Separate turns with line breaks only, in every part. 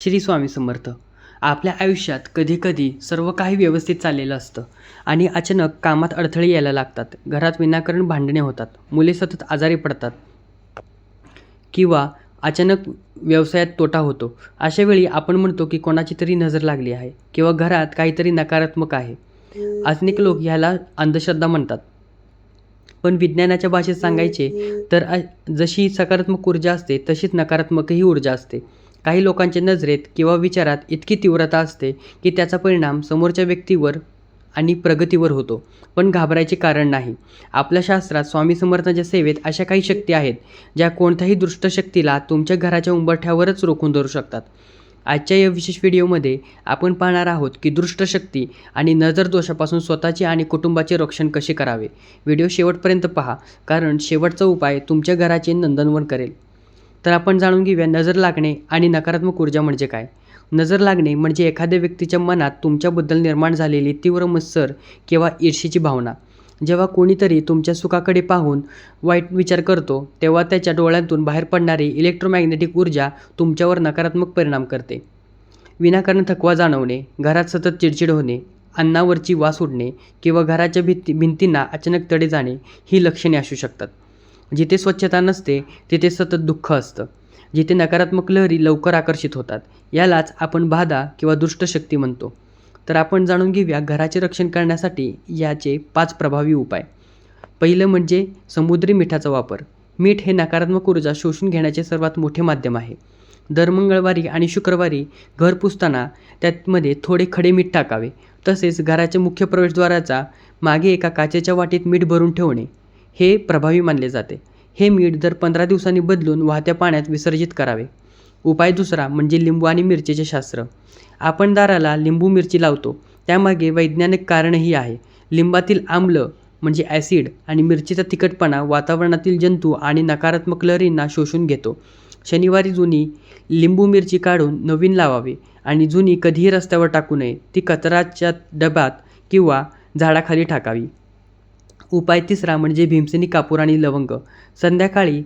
श्री स्वामी समर्थ. आपल्या आयुष्यात कधीकधी सर्व काही व्यवस्थित चाललेलं असतं आणि अचानक कामात अडथळे यायला लागतात. घरात विनाकारण भांडणे होतात, मुले सतत आजारी पडतात किंवा अचानक व्यवसायात तोटा होतो. अशा वेळी आपण म्हणतो की कोणाची तरी नजर लागली आहे किंवा घरात काहीतरी नकारात्मक आहे. अनेक लोक ह्याला अंधश्रद्धा म्हणतात. पण विज्ञानाच्या भाषेत सांगायचे तर जशी सकारात्मक ऊर्जा असते तशीच नकारात्मकही ऊर्जा असते. काही लोकांच्या नजरेत किंवा विचारात इतकी तीव्रता असते की त्याचा परिणाम समोरच्या व्यक्तीवर आणि प्रगतीवर होतो. पण घाबरायचे कारण नाही. आपल्या शास्त्रात स्वामी समर्थांच्या सेवेत अशा काही शक्ती आहेत ज्या कोणत्याही दुष्ट शक्तीला तुमच्या घराच्या उंबरठ्यावरच रोखून धरू शकतात. आजच्या या विशेष व्हिडिओमध्ये आपण पाहणार आहोत की दुष्ट शक्ती आणि नजर दोषापासून स्वतःचे आणि कुटुंबाचे रक्षण कसे करावे. व्हिडिओ शेवटपर्यंत पहा, कारण शेवटचा उपाय तुमच्या घराचे नंदनवन करेल. तर आपण जाणून घेऊया नजर लागणे आणि नकारात्मक ऊर्जा म्हणजे काय. नजर लागणे म्हणजे एखाद्या व्यक्तीच्या मनात तुमच्याबद्दल निर्माण झालेली तीव्र मत्सर किंवा ईर्ष्येची भावना. जेव्हा कोणीतरी तुमच्या सुखाकडे पाहून वाईट विचार करतो तेव्हा त्याच्या डोळ्यांतून बाहेर पडणारी इलेक्ट्रोमॅग्नेटिक ऊर्जा तुमच्यावर नकारात्मक परिणाम करते. विनाकारण थकवा जाणवणे, घरात सतत चिडचिड होणे, अन्नावरची वास उडणे किंवा घराच्या भिंतींना अचानक तडे जाणे ही लक्षणे असू शकतात. जिथे स्वच्छता नसते तिथे सतत दुःख असतं. जिथे नकारात्मक लहरी लवकर आकर्षित होतात यालाच आपण बाधा किंवा दुष्ट शक्ती म्हणतो. तर आपण जाणून घेऊया घराचे रक्षण करण्यासाठी याचे 5 प्रभावी उपाय. पहिलं म्हणजे समुद्री मिठाचा वापर. मीठ हे नकारात्मक ऊर्जा शोषून घेण्याचे सर्वात मोठे माध्यम आहे. दर मंगळवारी आणि शुक्रवारी घर पुसताना त्यामध्ये थोडे खडे मीठ टाकावे. तसेच घराच्या मुख्य प्रवेशद्वाराचा मागे एका काचेच्या वाटीत मीठ भरून ठेवणे हे प्रभावी मानले जाते. हे मीठ दर 15 दिवसांनी बदलून वाहत्या पाण्यात विसर्जित करावे. उपाय दुसरा म्हणजे लिंबू आणि मिरचीचे शास्त्र. आपण दाराला लिंबू मिरची लावतो त्यामागे वैज्ञानिक कारणही आहे. लिंबातील आम्ल म्हणजे ॲसिड आणि मिरचीचा तिखटपणा वातावरणातील जंतू आणि नकारात्मक लहरींना शोषून घेतो. शनिवारी जुनी लिंबू मिरची काढून नवीन लावावी आणि जुनी कधीही रस्त्यावर टाकू नये. ती कचऱ्याच्या डब्यात किंवा झाडाखाली टाकावी. उपाय तिसरा म्हणजे भीमसेनी कापूर आणि लवंग. संध्याकाळी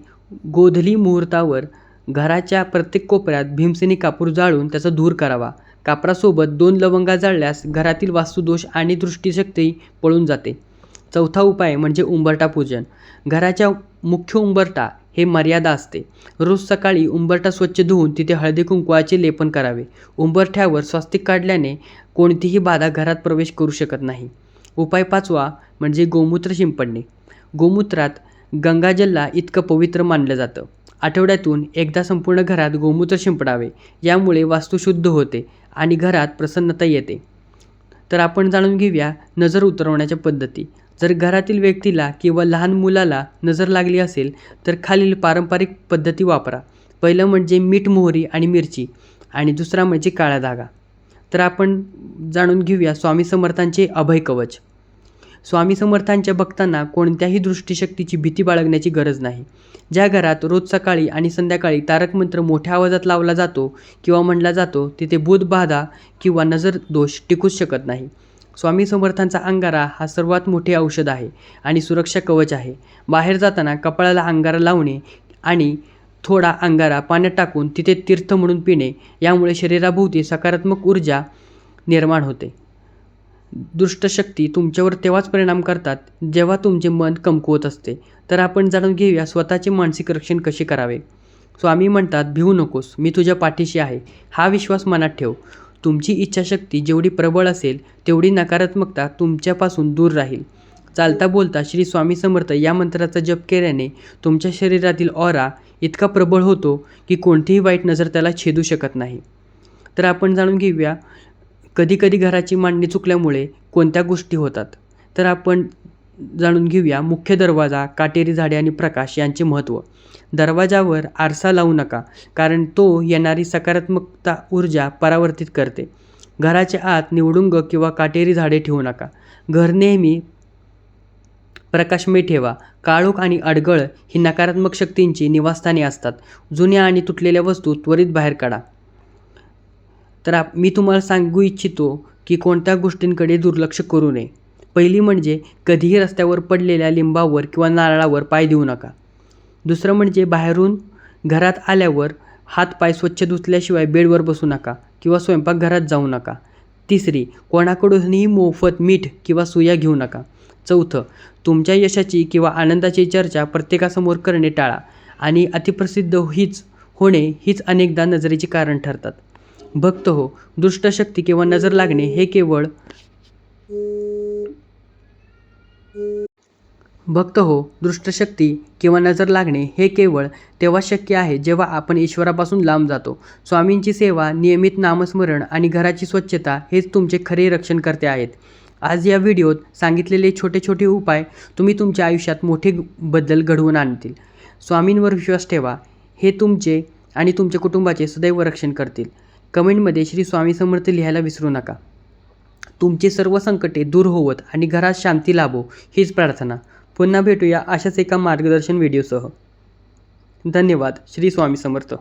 गोधली मुहूर्तावर घराच्या प्रत्येक कोपऱ्यात भीमसेनी कापूर जाळून त्याचा धूर करावा. कापरासोबत 2 लवंगा जाळल्यास घरातील वास्तुदोष आणि दृष्टीशक्ती पळून जाते. चौथा उपाय म्हणजे उंबरठा पूजन. घराच्या मुख्य उंबरठा हे मर्यादा असते. रोज सकाळी उंबरठा स्वच्छ धुवून तिथे हळदी कुंकवाचे लेपन करावे. उंबरठ्यावर स्वस्तिक काढल्याने कोणतीही बाधा घरात प्रवेश करू शकत नाही. उपाय 5वा म्हणजे गोमूत्र शिंपडणे. गोमूत्रात गंगाजलला इतकं पवित्र मानलं जातं. आठवड्यातून एकदा संपूर्ण घरात गोमूत्र शिंपडावे. यामुळे वास्तू शुद्ध होते आणि घरात प्रसन्नता येते. तर आपण जाणून घेऊया नजर उतरवण्याच्या पद्धती. जर घरातील व्यक्तीला किंवा लहान मुलाला नजर लागली असेल तर खालील पारंपरिक पद्धती वापरा. पहिलं म्हणजे मीठ, मोहरी आणि मिरची आणि दुसरा म्हणजे काळा धागा. तर आपण जाणून घेऊया स्वामी समर्थांचे अभय कवच. स्वामी समर्थांच्या भक्तांना कोणत्याही दृष्टीशक्तीची भीती बाळगण्याची गरज नाही. ज्या घरात रोज सकाळी आणि संध्याकाळी तारक मंत्र मोठ्या आवाजात लावला जातो किंवा म्हणला जातो तिथे भूत बाधा किंवा नजर दोष टिकूच शकत नाही. स्वामी समर्थांचा अंगारा हा सर्वात मोठे औषध आहे आणि सुरक्षा कवच आहे. बाहेर जाताना कपाळाला अंगारा लावणे आणि थोडा अंगारा पाण्यात टाकून तिथे तीर्थ म्हणून पिणे यामुळे शरीराभोवती सकारात्मक ऊर्जा निर्माण होते. दुष्ट शक्ती तुमच्यावर तेव्हाच परिणाम करतात जेव्हा तुमचे मन कमकुवत असते. तर आपण जाणून घेऊया स्वतःचे मानसिक रक्षण कसे करावे. स्वामी म्हणतात, भिवू नकोस, मी तुझ्या पाठीशी आहे. हा विश्वास मनात ठेव. तुमची इच्छाशक्ती जेवढी प्रबळ असेल तेवढी नकारात्मकता तुमच्यापासून दूर राहील. चालता बोलता श्री स्वामी समर्थ या मंत्राचा जप केल्याने तुमच्या शरीरातील ऑरा इतका प्रबळ होतो की कोणतीही वाईट नजर त्याला छेदू शकत नाही. तर आपण जाणून घेऊया कधीकधी घराची मांडणी चुकल्यामुळे कोणत्या गोष्टी होतात. तर आपण जाणून घेऊया मुख्य दरवाजा, काटेरी झाडे आणि प्रकाश यांचे महत्त्व. दरवाजावर आरसा लावू नका, कारण तो येणारी सकारात्मकता ऊर्जा परावर्तित करते. घराच्या आत निवडुंग किंवा काटेरी झाडे ठेवू नका. घर नेहमी प्रकाशमय ठेवा. काळोख आणि अडगळ ही नकारात्मक शक्तींची निवासस्थाने असतात. जुन्या आणि तुटलेल्या वस्तू त्वरित बाहेर काढा. तर मी तुम्हाला सांगू इच्छितो की कोणत्या गोष्टींकडे दुर्लक्ष करू नये. पहिली म्हणजे कधीही रस्त्यावर पडलेल्या लिंबावर किंवा नारळावर पाय देऊ नका. दुसरं म्हणजे बाहेरून घरात आल्यावर हातपाय स्वच्छ धुतल्याशिवाय बेडवर बसू नका किंवा स्वयंपाकघरात जाऊ नका. 3. कोणाकडूनही मोफत मीठ किंवा सुया घेऊ नका. 4. तुमच्या यशाची किंवा आनंदाची चर्चा प्रत्येकासमोर करणे टाळा आणि अतिप्रसिद्ध होणे हीच अनेकदा नजरेचे कारण ठरतात. भक्त हो, दुष्ट शक्ती किंवा नजर लागणे हे केवळ तेव्हा शक्य आहे जेव्हा आपण ईश्वरापासून लांब जातो. स्वामींची सेवा, नियमित नामस्मरण आणि घराची स्वच्छता हेच तुमचे खरे रक्षणकर्ते आहेत. आज या व्हिडिओत सांगितलेले छोटे छोटे उपाय तुम्ही तुमच्या आयुष्यात मोठे बदल घडवून आणतील. स्वामींवर विश्वास ठेवा, हे तुमचे आणि तुमच्या कुटुंबाचे सदैव रक्षण करतील. कमेंटमध्ये श्री स्वामी समर्थ लिहायला विसरू नका. तुमची सर्व संकटे दूर होवोत आणि घरात शांती लाभो हीच प्रार्थना. पुन्हा भेटूया अशाच एका मार्गदर्शन व्हिडिओसह. धन्यवाद. श्री स्वामी समर्थ.